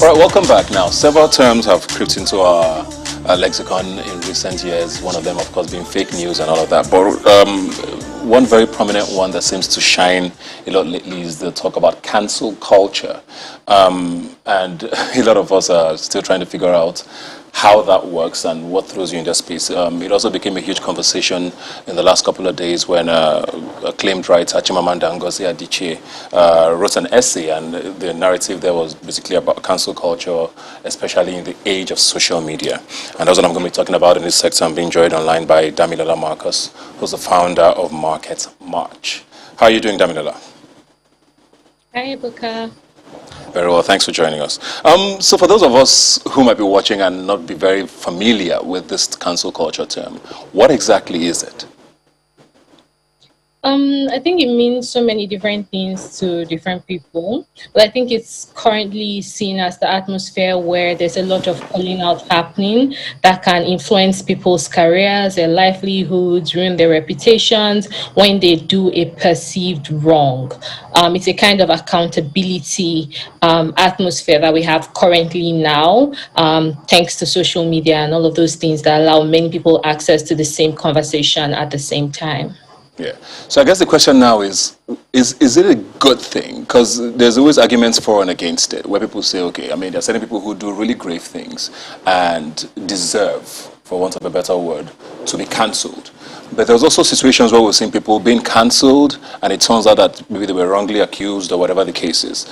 All right, welcome back. Now, several terms have crept into our lexicon in recent years. One of them, of course, being fake news and all of that. But one very prominent one that seems to shine a lot lately is the talk about cancel culture. And a lot of us are still trying to figure out how that works and what throws you in that space. It also became a huge conversation in the last couple of days when acclaimed writer Chimamanda Ngozi Adichie wrote an essay, and the narrative there was basically about cancel culture, especially in the age of social media. And that's what I'm going to be talking about in this sector. I'm being joined online by Damilola Marcus, who's the founder of Market March. How are you doing, Damilola? Hi, Ebuka. Very well, thanks for joining us. So for those of us who might be watching and not be very familiar with this cancel culture term, what exactly is it? I think it means so many different things to different people, but I think it's currently seen as the atmosphere where there's a lot of calling out happening that can influence people's careers, their livelihoods, ruin their reputations when they do a perceived wrong. It's a kind of accountability atmosphere that we have currently now, thanks to social media and all of those things that allow many people access to the same conversation at the same time. Yeah. So I guess the question now is it a good thing? Because there's always arguments for and against it, where people say, okay, I mean, there are certain people who do really grave things and deserve, for want of a better word, to be cancelled. But there's also situations where we've seen people being cancelled, and it turns out that maybe they were wrongly accused or whatever the case is.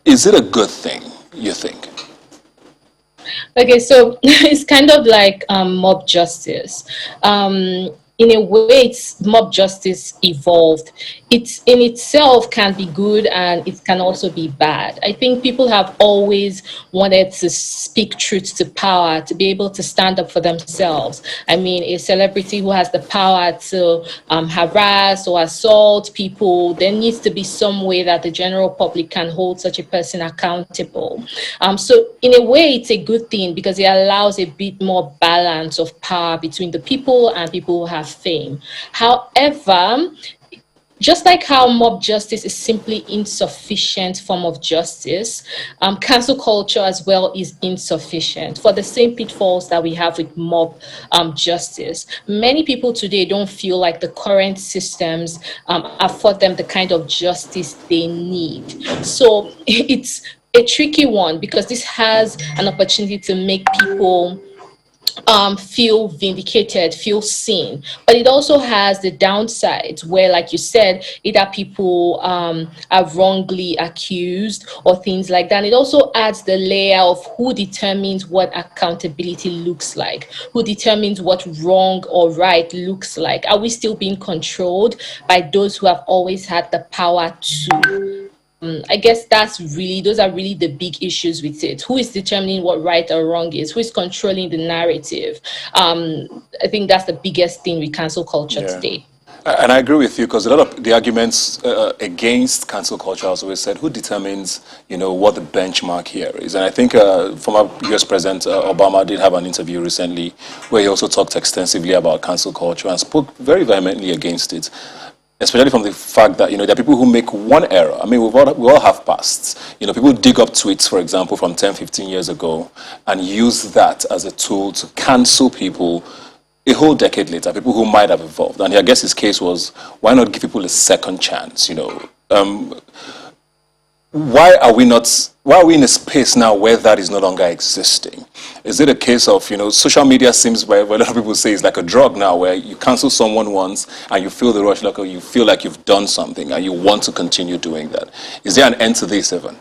Is it a good thing, you think? Okay, so it's kind of like mob justice. In a way, it's mob justice evolved. It in itself can be good and it can also be bad. I think people have always wanted to speak truth to power, to be able to stand up for themselves. I mean, a celebrity who has the power to harass or assault people, there needs to be some way that the general public can hold such a person accountable. So in a way, it's a good thing because it allows a bit more balance of power between the people and people who have fame. However, just like how mob justice is simply insufficient form of justice, cancel culture as well is insufficient for the same pitfalls that we have with mob justice. Many people today don't feel like the current systems afford them the kind of justice they need. So it's a tricky one because this has an opportunity to make people feel vindicated, feel seen. But it also has the downsides where, like you said, either people are wrongly accused or things like that. And it also adds the layer of who determines what accountability looks like, who determines what wrong or right looks like. Are we still being controlled by those who have always had the power to? I guess those are really the big issues with it. Who is determining what right or wrong is? Who is controlling the narrative? I think that's the biggest thing with cancel culture Yeah. today. And I agree with you because a lot of the arguments against cancel culture has always said who determines, what the benchmark here is. And I think former U.S. President Obama did have an interview recently where he also talked extensively about cancel culture and spoke very vehemently against it. Especially from the fact that, there are people who make one error. I mean, we all have pasts. People dig up tweets, for example, from 10, 15 years ago and use that as a tool to cancel people a whole decade later, people who might have evolved. And I guess his case was, why not give people a second chance, why are we in a space now where that is no longer existing? Is it a case of, social media seems, where a lot of people say, it's like a drug now, where you cancel someone once and you feel the rush, like you feel like you've done something and you want to continue doing that. Is there an end to this even?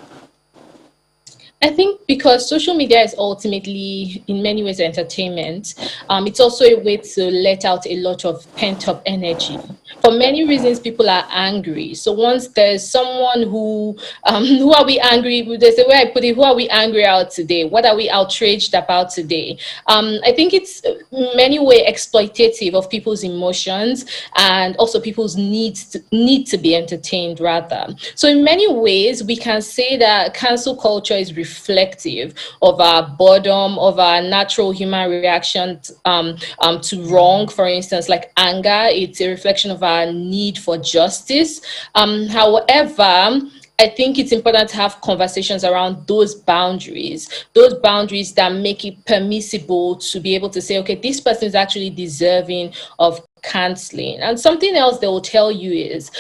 I think because social media is ultimately, in many ways, entertainment, it's also a way to let out a lot of pent-up energy. For many reasons, people are angry. So once there's someone who are we angry with? There's a way I put it, who are we angry about today? What are we outraged about today? I think it's in many ways exploitative of people's emotions and also people's need to be entertained rather. So in many ways, we can say that cancel culture is reflective of our boredom, of our natural human reaction to wrong. For instance, like anger, it's a reflection of our need for justice. However, I think it's important to have conversations around those boundaries that make it permissible to be able to say, okay, this person is actually deserving of canceling. And something else they will tell you is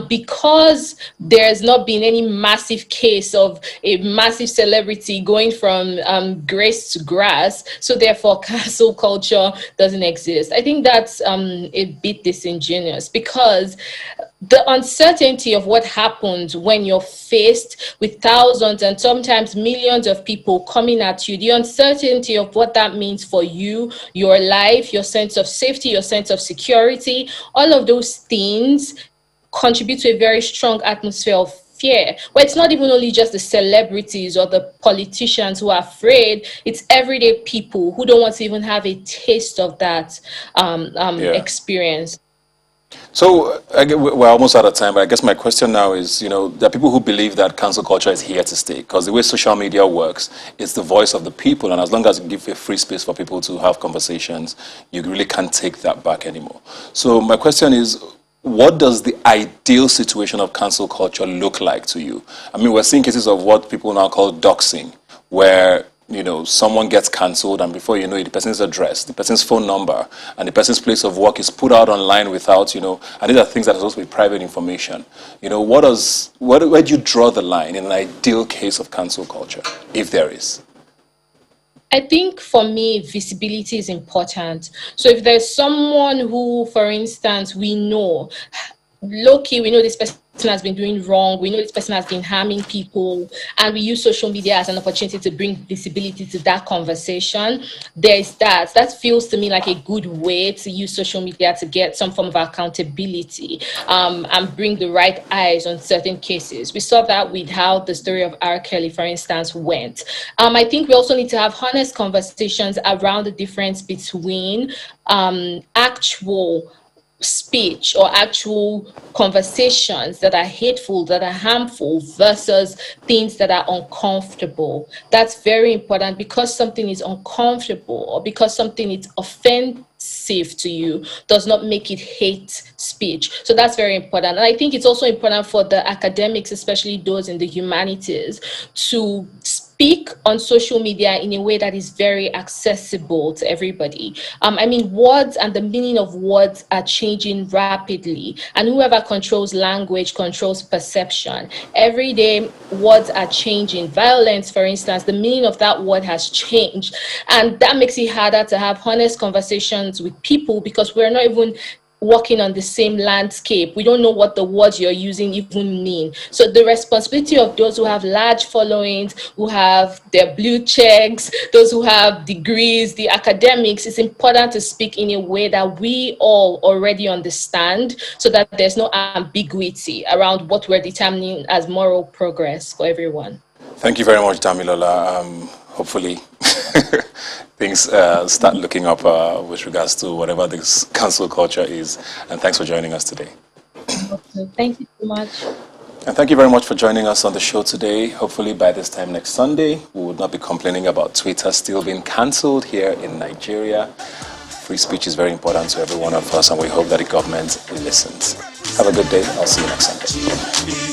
because there's not been any massive case of a massive celebrity going from grace to grass, so therefore cancel culture doesn't exist. I think that's a bit disingenuous, because the uncertainty of what happens when you're faced with thousands and sometimes millions of people coming at you, the uncertainty of what that means for you, your life, your sense of safety, your sense of security, all of those things contribute to a very strong atmosphere of fear, where it's not even only just the celebrities or the politicians who are afraid, it's everyday people who don't want to even have a taste of that experience. So we're almost out of time, but I guess my question now is, there are people who believe that cancel culture is here to stay, because the way social media works, it's the voice of the people, and as long as you give a free space for people to have conversations, you really can't take that back anymore. So my question is, what does the ideal situation of cancel culture look like to you? I mean, we're seeing cases of what people now call doxing, where someone gets cancelled, and before you know it, the person's address, the person's phone number, and the person's place of work is put out online without, and these are things that are supposed to be private information. Where do you draw the line in an ideal case of cancel culture, if there is? I think for me, visibility is important. So if there's someone who, for instance, we know, low-key, we know this person has been doing wrong, we know this person has been harming people, and we use social media as an opportunity to bring visibility to that conversation, there's that feels to me like a good way to use social media to get some form of accountability and bring the right eyes on certain cases. We saw that with how the story of R. Kelly, for instance, went. I think we also need to have honest conversations around the difference between actual speech or actual conversations that are hateful, that are harmful, versus things that are uncomfortable. That's very important. Because something is uncomfortable or because something is offensive to you does not make it hate speech. So that's very important. And I think it's also important for the academics, especially those in the humanities, to speak on social media in a way that is very accessible to everybody. I mean, words and the meaning of words are changing rapidly, and whoever controls language controls perception. Every day, words are changing. Violence, for instance, the meaning of that word has changed, and that makes it harder to have honest conversations with people, because we're not even walking on the same landscape. We don't know what the words you're using even mean. So the responsibility of those who have large followings, who have their blue checks, those who have degrees, the academics, it's important to speak in a way that we all already understand, so that there's no ambiguity around what we're determining as moral progress for everyone. Thank you very much, Damilola. Hopefully things start looking up with regards to whatever this cancel culture is. And thanks for joining us today. Okay. Thank you so much. And thank you very much for joining us on the show today. Hopefully by this time next Sunday, we would not be complaining about Twitter still being cancelled here in Nigeria. Free speech is very important to every one of us, and we hope that the government listens. Have a good day. I'll see you next Sunday.